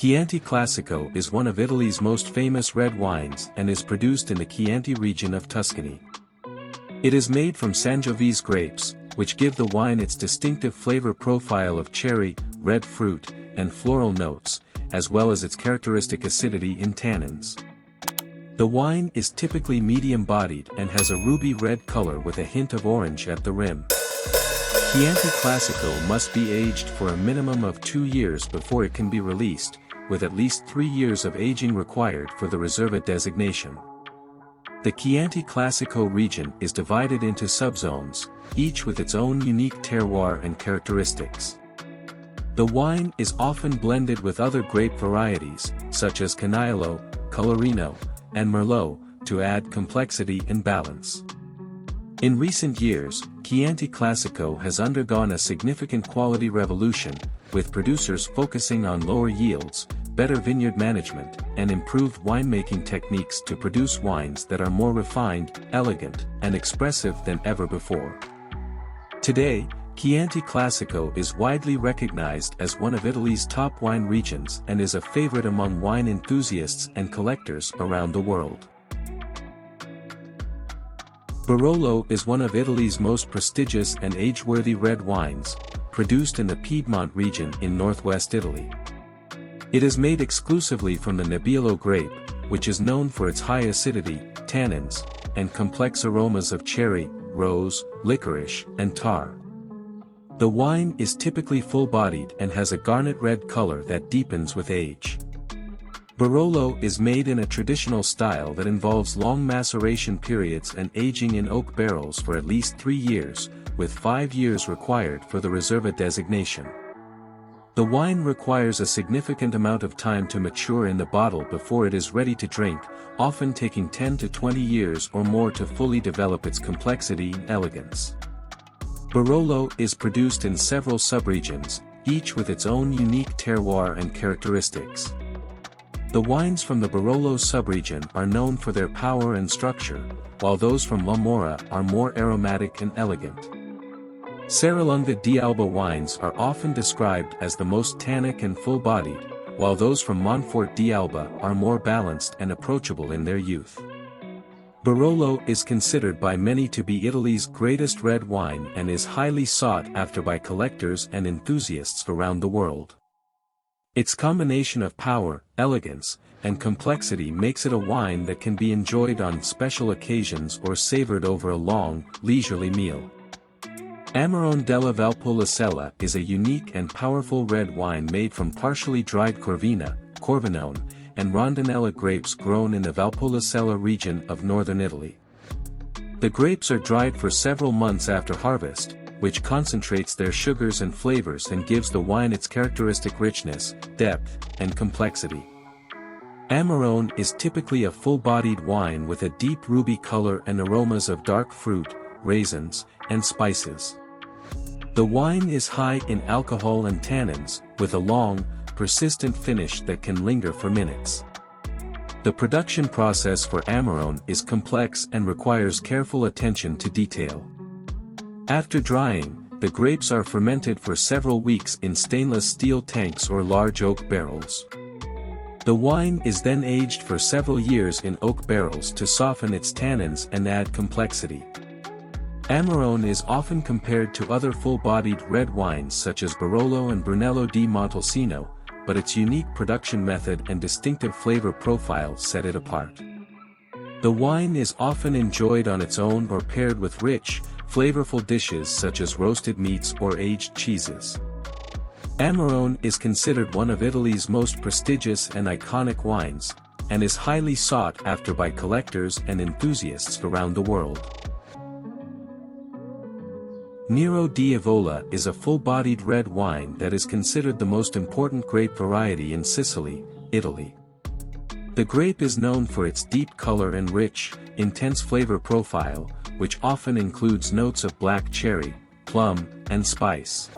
Chianti Classico is one of Italy's most famous red wines and is produced in the Chianti region of Tuscany. It is made from Sangiovese grapes, which give the wine its distinctive flavor profile of cherry, red fruit, and floral notes, as well as its characteristic acidity in tannins. The wine is typically medium-bodied and has a ruby red color with a hint of orange at the rim. Chianti Classico must be aged for a minimum of 2 years before it can be released, with at least 3 years of aging required for the Reserva designation. The Chianti Classico region is divided into subzones, each with its own unique terroir and characteristics. The wine is often blended with other grape varieties, such as Canaiolo, Colorino, and Merlot, to add complexity and balance. In recent years, Chianti Classico has undergone a significant quality revolution, with producers focusing on lower yields, better vineyard management, and improved winemaking techniques to produce wines that are more refined, elegant, and expressive than ever before. Today, Chianti Classico is widely recognized as one of Italy's top wine regions and is a favorite among wine enthusiasts and collectors around the world. Barolo is one of Italy's most prestigious and age-worthy red wines, produced in the Piedmont region in northwest Italy. It is made exclusively from the Nebbiolo grape, which is known for its high acidity, tannins, and complex aromas of cherry, rose, licorice, and tar. The wine is typically full-bodied and has a garnet red color that deepens with age. Barolo is made in a traditional style that involves long maceration periods and aging in oak barrels for at least 3 years, with 5 years required for the Reserva designation. The wine requires a significant amount of time to mature in the bottle before it is ready to drink, often taking 10 to 20 years or more to fully develop its complexity and elegance. Barolo is produced in several subregions, each with its own unique terroir and characteristics. The wines from the Barolo subregion are known for their power and structure, while those from La Mora are more aromatic and elegant. Serralunga di Alba wines are often described as the most tannic and full-bodied, while those from Monfort di Alba are more balanced and approachable in their youth. Barolo is considered by many to be Italy's greatest red wine and is highly sought after by collectors and enthusiasts around the world. Its combination of power, elegance, and complexity makes it a wine that can be enjoyed on special occasions or savored over a long, leisurely meal. Amarone della Valpolicella is a unique and powerful red wine made from partially dried Corvina, Corvinone, and Rondinella grapes grown in the Valpolicella region of northern Italy. The grapes are dried for several months after harvest, which concentrates their sugars and flavors and gives the wine its characteristic richness, depth, and complexity. Amarone is typically a full-bodied wine with a deep ruby color and aromas of dark fruit, raisins, and spices. The wine is high in alcohol and tannins, with a long, persistent finish that can linger for minutes. The production process for Amarone is complex and requires careful attention to detail. After drying, the grapes are fermented for several weeks in stainless steel tanks or large oak barrels. The wine is then aged for several years in oak barrels to soften its tannins and add complexity. Amarone is often compared to other full-bodied red wines such as Barolo and Brunello di Montalcino, but its unique production method and distinctive flavor profile set it apart. The wine is often enjoyed on its own or paired with rich, flavorful dishes such as roasted meats or aged cheeses. Amarone is considered one of Italy's most prestigious and iconic wines, and is highly sought after by collectors and enthusiasts around the world. Nero di Avola is a full-bodied red wine that is considered the most important grape variety in Sicily, Italy. The grape is known for its deep color and rich, intense flavor profile, which often includes notes of black cherry, plum, and spice.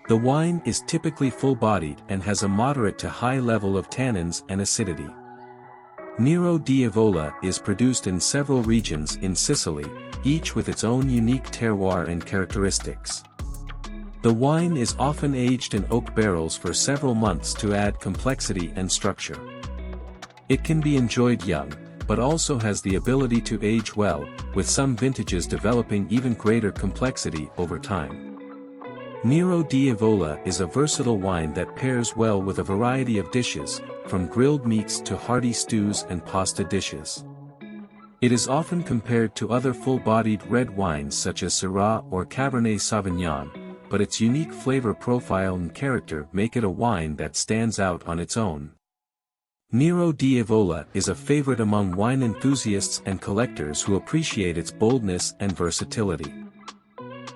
The wine is typically full-bodied and has a moderate to high level of tannins and acidity. Nero di Avola is produced in several regions in Sicily, each with its own unique terroir and characteristics. The The wine is often aged in oak barrels for several months to add complexity and structure. It can be enjoyed young, but also has the ability to age well, with some vintages developing even greater complexity over time. Nero di Avola is a versatile wine that pairs well with a variety of dishes, from grilled meats to hearty stews and pasta dishes. It is often compared to other full-bodied red wines such as Syrah or Cabernet Sauvignon, but its unique flavor profile and character make it a wine that stands out on its own. Nero di Avola is a favorite among wine enthusiasts and collectors who appreciate its boldness and versatility.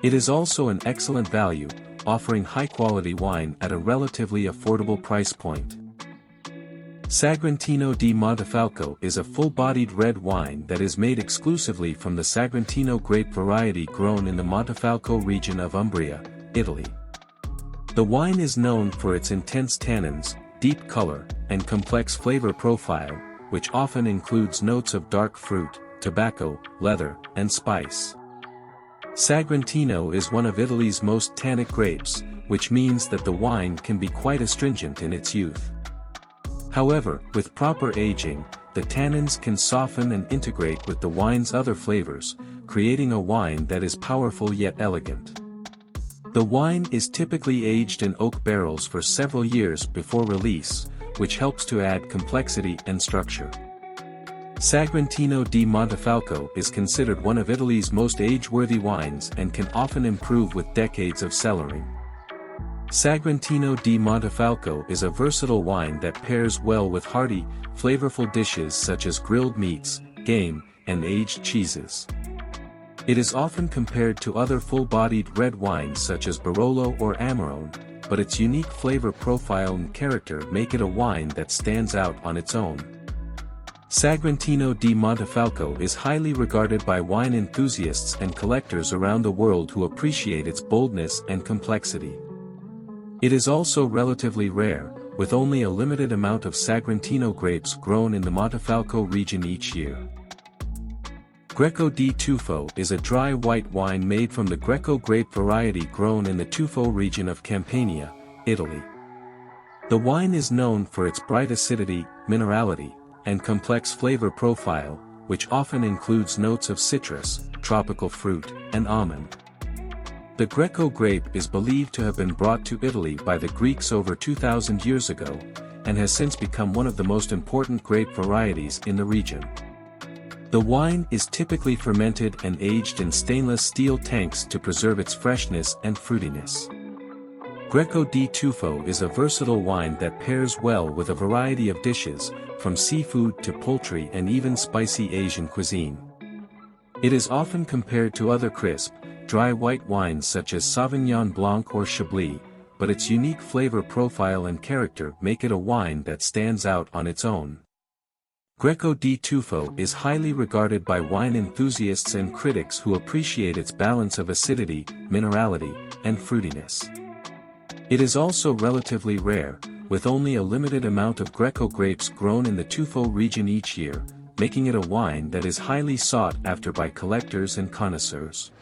It is also an excellent value, offering high-quality wine at a relatively affordable price point. Sagrantino di Montefalco is a full-bodied red wine that is made exclusively from the Sagrantino grape variety grown in the Montefalco region of Umbria, Italy. The wine is known for its intense tannins, deep color, and complex flavor profile, which often includes notes of dark fruit, tobacco, leather, and spice. Sagrantino is one of Italy's most tannic grapes, which means that the wine can be quite astringent in its youth. However, with proper aging, the tannins can soften and integrate with the wine's other flavors, creating a wine that is powerful yet elegant. The wine is typically aged in oak barrels for several years before release, which helps to add complexity and structure. Sagrantino di Montefalco is considered one of Italy's most age-worthy wines and can often improve with decades of cellaring. Sagrantino di Montefalco is a versatile wine that pairs well with hearty, flavorful dishes such as grilled meats, game, and aged cheeses. It is often compared to other full-bodied red wines such as Barolo or Amarone, but its unique flavor profile and character make it a wine that stands out on its own. Sagrantino di Montefalco is highly regarded by wine enthusiasts and collectors around the world who appreciate its boldness and complexity. It is also relatively rare, with only a limited amount of Sagrantino grapes grown in the Montefalco region each year. Greco di Tufo is a dry white wine made from the Greco grape variety grown in the Tufo region of Campania, Italy. The wine is known for its bright acidity, minerality, and complex flavor profile, which often includes notes of citrus, tropical fruit, and almond. The Greco grape is believed to have been brought to Italy by the Greeks over 2,000 years ago, and has since become one of the most important grape varieties in the region. The wine is typically fermented and aged in stainless steel tanks to preserve its freshness and fruitiness. Greco di Tufo is a versatile wine that pairs well with a variety of dishes, from seafood to poultry and even spicy Asian cuisine. It is often compared to other crisp, dry white wines such as Sauvignon Blanc or Chablis, but its unique flavor profile and character make it a wine that stands out on its own. Greco di Tufo is highly regarded by wine enthusiasts and critics who appreciate its balance of acidity, minerality, and fruitiness. It is also relatively rare, with only a limited amount of Greco grapes grown in the Tufo region each year, making it a wine that is highly sought after by collectors and connoisseurs.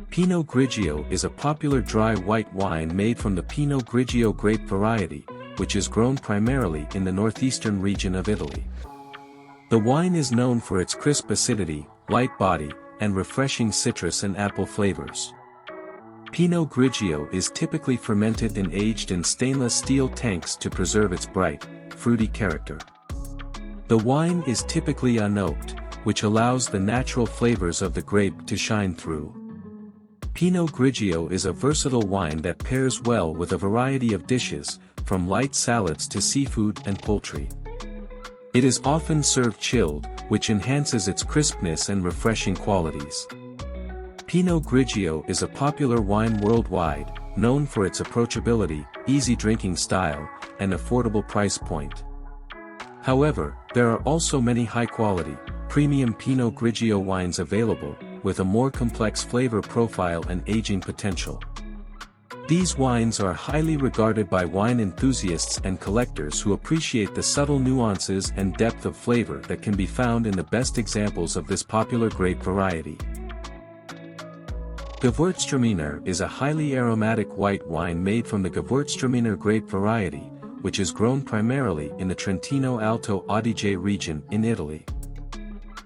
Pinot Grigio is a popular dry white wine made from the Pinot Grigio grape variety, which is grown primarily in the northeastern region of Italy. The wine is known for its crisp acidity, light body, and refreshing citrus and apple flavors. Pinot Grigio is typically fermented and aged in stainless steel tanks to preserve its bright, fruity character. The wine is typically unoaked, which allows the natural flavors of the grape to shine through. Pinot Grigio is a versatile wine that pairs well with a variety of dishes, from light salads to seafood and poultry. It is often served chilled, which enhances its crispness and refreshing qualities. Pinot Grigio is a popular wine worldwide, known for its approachability, easy drinking style, and affordable price point. However, there are also many high-quality, premium Pinot Grigio wines available, with a more complex flavor profile and aging potential. These wines are highly regarded by wine enthusiasts and collectors who appreciate the subtle nuances and depth of flavor that can be found in the best examples of this popular grape variety. Gewürztraminer is a highly aromatic white wine made from the Gewürztraminer grape variety, which is grown primarily in the Trentino Alto Adige region in Italy.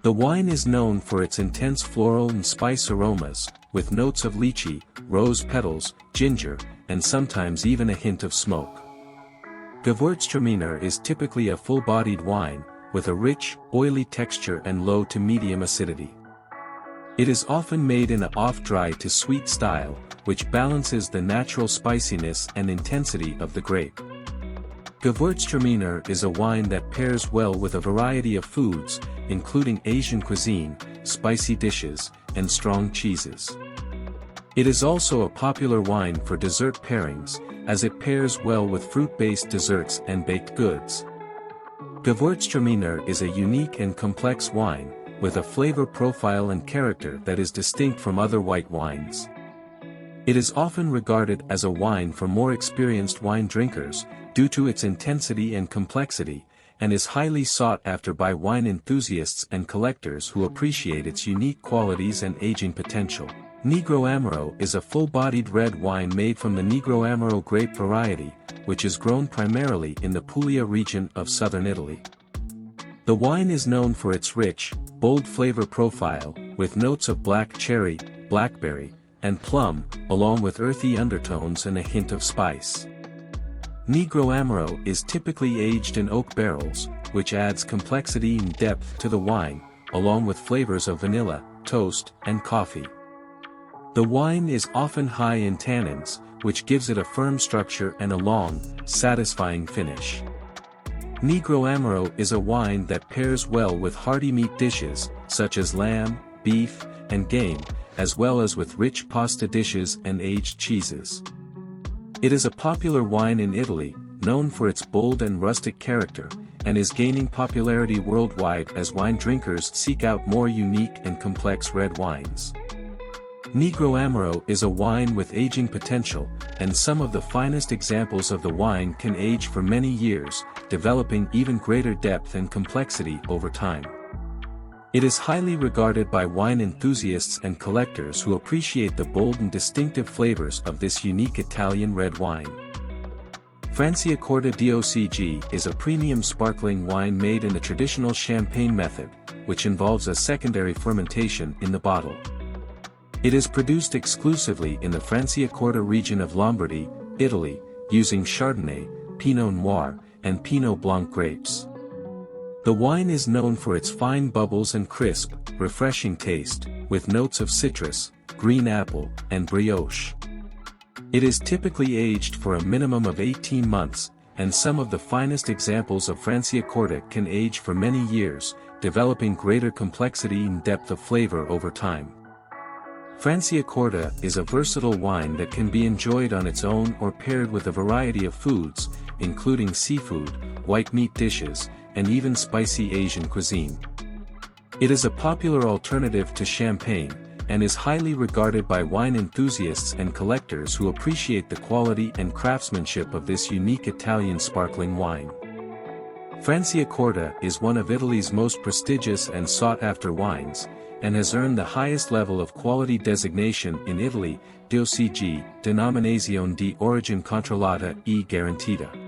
The wine is known for its intense floral and spice aromas, with notes of lychee, rose petals, ginger, and sometimes even a hint of smoke. Gewürztraminer is typically a full-bodied wine, with a rich, oily texture and low to medium acidity. It is often made in an off-dry to sweet style, which balances the natural spiciness and intensity of the grape. Gewürztraminer is a wine that pairs well with a variety of foods, including Asian cuisine, spicy dishes, and strong cheeses. It is also a popular wine for dessert pairings, as it pairs well with fruit-based desserts and baked goods. Gewürztraminer is a unique and complex wine, with a flavor profile and character that is distinct from other white wines. It is often regarded as a wine for more experienced wine drinkers, due to its intensity and complexity, and is highly sought after by wine enthusiasts and collectors who appreciate its unique qualities and aging potential. Negro Amaro is a full-bodied red wine made from the Negro Amaro grape variety, which is grown primarily in the Puglia region of southern Italy. The wine is known for its rich, bold flavor profile, with notes of black cherry, blackberry, and plum, along with earthy undertones and a hint of spice. Negro Amaro is typically aged in oak barrels, which adds complexity and depth to the wine, along with flavors of vanilla, toast, and coffee. The wine is often high in tannins, which gives it a firm structure and a long, satisfying finish. Negro Amaro is a wine that pairs well with hearty meat dishes, such as lamb, beef, and game, as well as with rich pasta dishes and aged cheeses. It is a popular wine in Italy, known for its bold and rustic character, and is gaining popularity worldwide as wine drinkers seek out more unique and complex red wines. Negro Amaro is a wine with aging potential, and some of the finest examples of the wine can age for many years, developing even greater depth and complexity over time. It is highly regarded by wine enthusiasts and collectors who appreciate the bold and distinctive flavors of this unique Italian red wine. Franciacorta DOCG is a premium sparkling wine made in the traditional champagne method, which involves a secondary fermentation in the bottle. It is produced exclusively in the Franciacorta region of Lombardy, Italy, using Chardonnay, Pinot Noir, and Pinot Blanc grapes. The wine is known for its fine bubbles and crisp, refreshing taste, with notes of citrus, green apple, and brioche. It is typically aged for a minimum of 18 months, and some of the finest examples of Franciacorta can age for many years, developing greater complexity and depth of flavor over time. Franciacorta is a versatile wine that can be enjoyed on its own or paired with a variety of foods, including seafood, white meat dishes, and even spicy Asian cuisine. It is a popular alternative to champagne, and is highly regarded by wine enthusiasts and collectors who appreciate the quality and craftsmanship of this unique Italian sparkling wine. Franciacorta is one of Italy's most prestigious and sought-after wines, and has earned the highest level of quality designation in Italy, DOCG, Denominazione di Origine Controllata e Garantita.